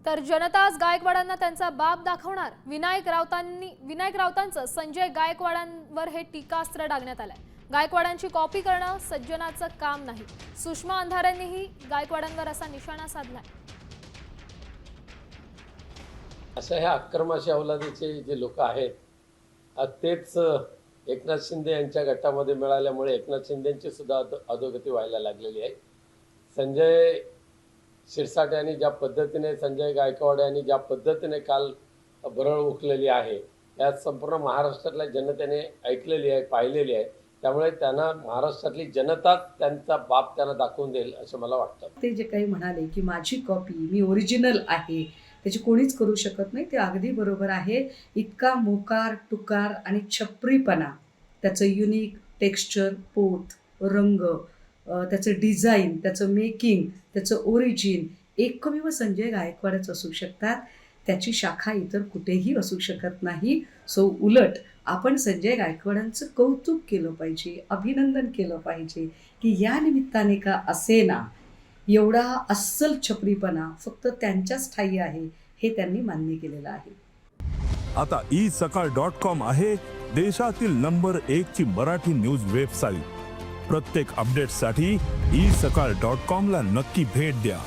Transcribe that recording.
तर जनताच गायकवाडांना त्यांचा बाप दाखवणार। विनायक राऊतांचं संजय गायकवाडांवर हे टीकास्त्र डागण्यात आलंय। गायकवाडांची कॉपी करणं सज्जनाचं काम नाही। सुषमा अंधारेंनीही गायकवाडांवर असा निशाणा साधलाय। अशा ह्या अक्रमाशी अवलादीचे जे लोक आहेत तेच एकनाथ शिंदे यांच्या गटामध्ये मिळाल्यामुळे एकनाथ शिंदेंची सुद्धा अधोगती व्हायला लागलेली आहे। संजय शिरसाट यांनी ज्या पद्धतीने संजय गायकवाड यांनी ज्या पद्धतीने काल भरळ उकलेली आहे यात संपूर्ण महाराष्ट्रातल्या जनतेने ऐकलेली आहे, पाहिलेली आहे। त्यामुळे त्यांना महाराष्ट्रातली जनता त्यांचा बाप त्यांना दाखवून देईल असं मला वाटतं। ते जे काही म्हणाले की माझी कॉपी मी ओरिजिनल आहे त्याची कोणीच करू शकत नाही, ते अगदी बरोबर आहे। इतका मोकार टुकार आणि छपरीपणा, त्याचं युनिक टेक्स्चर, पोत, रंग, त्याचं डिझाईन, त्याचं मेकिंग, त्याचं ओरिजिन एकमेव संजय गायकवाडच असू शकतात। त्याची शाखा इतर कुठेही असू शकत नाही। सो उलट आपण संजय गायकवाडांचं कौतुक केलं पाहिजे, अभिनंदन केलं पाहिजे की या निमित्ताने का असेना एवढा अस्सल छपरीपणा फक्त त्यांच्याच ठायी आहे हे त्यांनी मान्य केलेलं आहे। आता isakal.com आहे देशातील नंबर 1 ची मराठी न्यूज वेबसाईट। प्रत्येक अपडेटसाठी isakal.com ला नक्की भेट द्या।